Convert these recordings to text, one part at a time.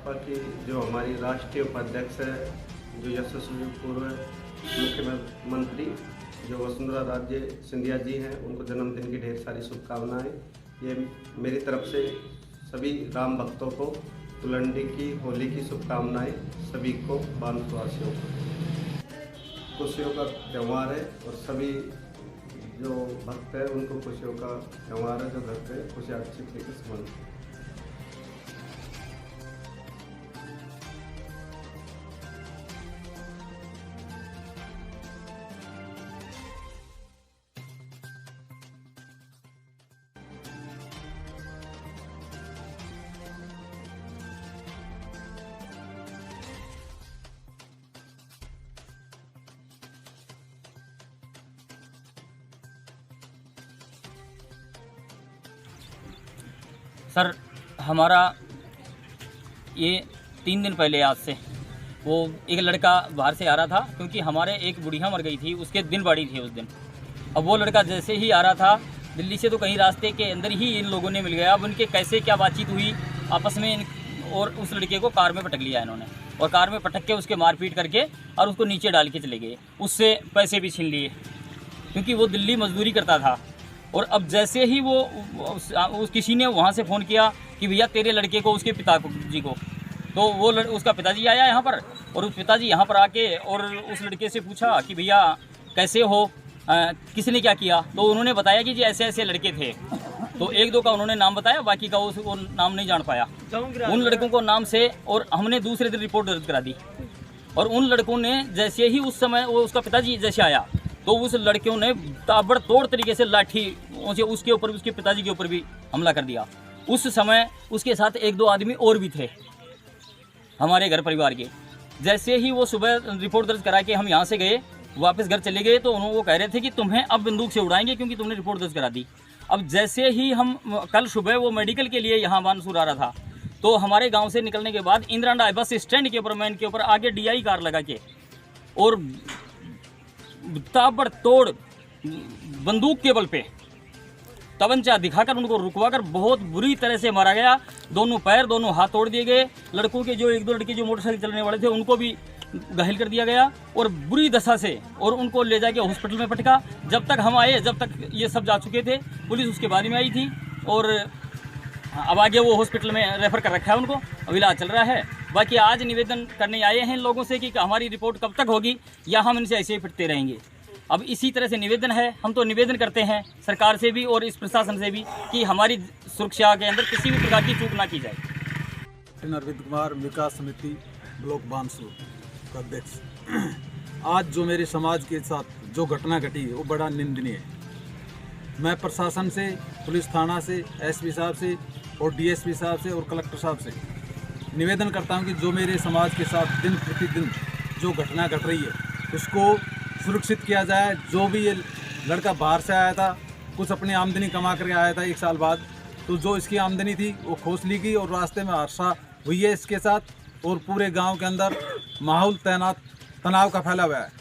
की जो हमारी राष्ट्रीय उपाध्यक्ष है, जो यशस्वी पूर्व मुख्यमंत्री जो वसुंधरा राजे सिंधिया जी हैं, उनको जन्मदिन की ढेर सारी शुभकामनाएं। ये मेरी तरफ से सभी राम भक्तों को तुलंडी की होली की शुभकामनाएं, सभी को बांसवासियों को। खुशियों का त्यौहार है और सभी जो भक्त हैं उनको खुशियों का त्यौहार है, जो घर पे खुशियाँ अच्छी तरीके से मनते हैं। सर, हमारा ये 3 दिन पहले आज से वो एक लड़का बाहर से आ रहा था, क्योंकि हमारे एक बुढ़िया मर गई थी, उसके दिन बाड़ी थी उस दिन। अब वो लड़का जैसे ही आ रहा था दिल्ली से, तो कहीं रास्ते के अंदर ही इन लोगों ने मिल गया। अब उनके कैसे क्या बातचीत हुई आपस में, और उस लड़के को कार में पटक लिया इन्होंने, और कार में पटक के उसके मारपीट करके और उसको नीचे डाल के चले गए। उससे पैसे भी छीन लिए, क्योंकि वो दिल्ली मजदूरी करता था। और अब जैसे ही वो उस किसी ने वहाँ से फ़ोन किया कि भैया तेरे लड़के को, उसके पिताजी को, तो वो उसका पिताजी आया यहाँ पर, और उस पिताजी यहाँ पर आके और उस लड़के से पूछा कि भैया कैसे हो, किसने क्या किया। तो उन्होंने बताया कि जी ऐसे ऐसे लड़के थे। तो 1-2 का उन्होंने नाम बताया, बाकी का वो नाम नहीं जान पाया उन लड़कों को नाम से। और हमने दूसरे दिन रिपोर्ट दर्ज करा दी, और उन लड़कों ने जैसे ही उस समय वो उसका पिताजी जैसे आया, तो उस लड़कियों ने ताबड़तोड़ तरीके से लाठी उसके ऊपर, उसके पिताजी के ऊपर भी हमला कर दिया। उस समय उसके साथ 1-2 आदमी और भी थे हमारे घर परिवार के। जैसे ही वो सुबह रिपोर्ट दर्ज करा के हम यहाँ से गए, वापस घर चले गए, तो उन्होंने वो कह रहे थे कि तुम्हें अब बंदूक से उड़ाएंगे, क्योंकि तुमने रिपोर्ट दर्ज करा दी। अब जैसे ही हम कल सुबह वो मेडिकल के लिए यहाँ बानसूर आ रहा था, तो हमारे गाँव से निकलने के बाद इंदिरा गांधी बस स्टैंड के ऊपर, मैन के ऊपर आगे DI कार लगा के और ताबड़तोड़ बंदूक के बल पे तवंचा दिखाकर उनको रुकवाकर बहुत बुरी तरह से मारा गया। दोनों पैर, दोनों हाथ तोड़ दिए गए। लड़कों के जो 1-2 लड़के जो मोटरसाइकिल चलने वाले थे, उनको भी घायल कर दिया गया और बुरी दशा से, और उनको ले जाके हॉस्पिटल में पटका। जब तक हम आए, जब तक ये सब जा चुके थे, पुलिस उसके बाद में आई थी, और अब आगे वो हॉस्पिटल में रेफ़र कर रखा है उनको, अब इलाज चल रहा है। बाकी आज निवेदन करने आए हैं इन लोगों से कि हमारी रिपोर्ट कब तक होगी, या हम इनसे ऐसे ही पिटते रहेंगे। अब इसी तरह से निवेदन है, हम तो निवेदन करते हैं सरकार से भी और इस प्रशासन से भी कि हमारी सुरक्षा के अंदर किसी भी प्रकार की चूक ना की जाए। अरविंद कुमार, विकास समिति ब्लॉक बानसूर का अध्यक्ष। आज जो मेरे समाज के साथ जो घटना घटी वो बड़ा निंदनीय है। मैं प्रशासन से, पुलिस थाना से, SP साहब से और DSP साहब से और कलेक्टर साहब से निवेदन करता हूं कि जो मेरे समाज के साथ दिन प्रतिदिन जो घटना घट रही है उसको सुरक्षित किया जाए। जो भी ये लड़का बाहर से आया था, कुछ अपनी आमदनी कमा करके आया था 1 साल बाद, तो जो इसकी आमदनी थी वो खोस ली गई और रास्ते में हादसा हुई है इसके साथ, और पूरे गांव के अंदर माहौल तनाव का फैला हुआ है।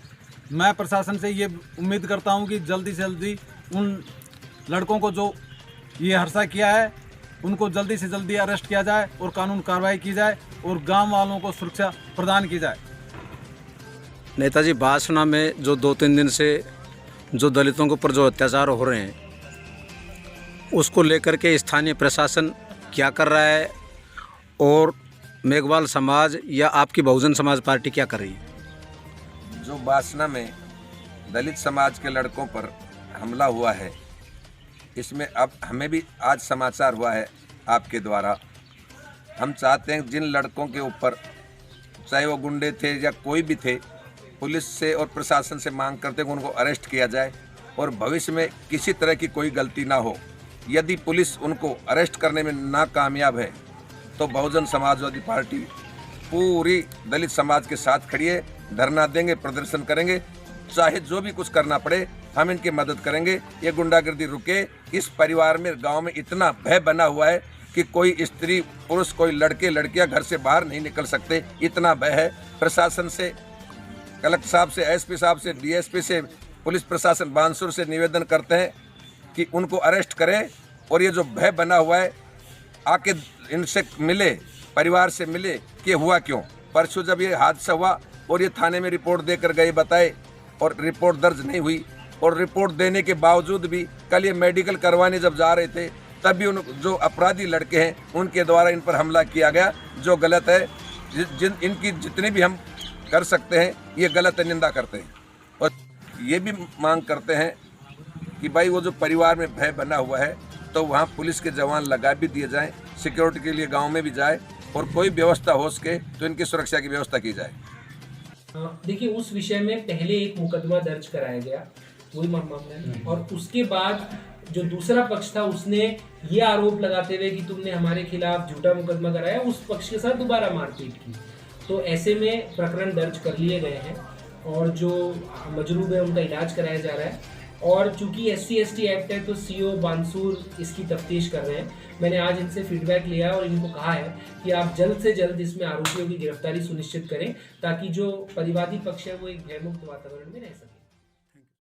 मैं प्रशासन से ये उम्मीद करता हूं कि जल्दी से जल्दी उन लड़कों को जो ये हादसा किया है उनको जल्दी से जल्दी अरेस्ट किया जाए और कानून कार्रवाई की जाए और गांव वालों को सुरक्षा प्रदान की जाए। नेताजी बासना में जो 2-3 दिन से जो दलितों के ऊपर जो अत्याचार हो रहे हैं, उसको लेकर के स्थानीय प्रशासन क्या कर रहा है, और मेघवाल समाज या आपकी बहुजन समाज पार्टी क्या कर रही है? जो बासना में दलित समाज के लड़कों पर हमला हुआ है, इसमें अब हमें भी आज समाचार हुआ है आपके द्वारा। हम चाहते हैं जिन लड़कों के ऊपर, चाहे वो गुंडे थे या कोई भी थे, पुलिस से और प्रशासन से मांग करते हैं कि उनको अरेस्ट किया जाए और भविष्य में किसी तरह की कोई गलती ना हो। यदि पुलिस उनको अरेस्ट करने में नाकामयाब है तो बहुजन समाजवादी पार्टी पूरी दलित समाज के साथ खड़ी है। धरना देंगे, प्रदर्शन करेंगे, चाहे जो भी कुछ करना पड़े हम इनकी मदद करेंगे। ये गुंडागर्दी रुके। इस परिवार में, गांव में इतना भय बना हुआ है कि कोई स्त्री पुरुष, कोई लड़के लड़कियां घर से बाहर नहीं निकल सकते, इतना भय है। प्रशासन से, कलेक्टर साहब से, SP साहब से, DSP से, पुलिस प्रशासन बानसूर से निवेदन करते हैं कि उनको अरेस्ट करें और ये जो भय बना हुआ है आके इनसे मिले परिवार से मिले कि हुआ क्यों। परसों जब ये हादसा हुआ और ये थाने में रिपोर्ट देकर गए बताए और रिपोर्ट दर्ज नहीं हुई, और रिपोर्ट देने के बावजूद भी कल ये मेडिकल करवाने जब जा रहे थे तब भी उन जो अपराधी लड़के हैं उनके द्वारा इन पर हमला किया गया, जो गलत है। इनकी जितनी भी हम कर सकते हैं ये गलत निंदा करते हैं और ये भी मांग करते हैं कि भाई वो जो परिवार में भय बना हुआ है तो वहाँ पुलिस के जवान लगा भी दिए जाएं, सिक्योरिटी के लिए गांव में भी जाए और कोई व्यवस्था हो सके तो इनकी सुरक्षा की व्यवस्था की जाए। देखिए, उस विषय में पहले एक मुकदमा दर्ज कराया गया, वही मामला है, और उसके बाद जो दूसरा पक्ष था उसने ये आरोप लगाते हुए कि तुमने हमारे खिलाफ झूठा मुकदमा कराया, उस पक्ष के साथ दोबारा मारपीट की। तो ऐसे में प्रकरण दर्ज कर लिए गए हैं और जो मजरूब है उनका इलाज कराया जा रहा है। और चूंकि SC/ST एक्ट है तो CO बानसूर इसकी तफ्तीश कर रहे हैं। मैंने आज इनसे फीडबैक लिया और इनको कहा है कि आप जल्द से जल्द इसमें आरोपियों की गिरफ्तारी सुनिश्चित करें ताकि जो परिवादी पक्ष है वो एक भयमुक्त वातावरण में रह सके।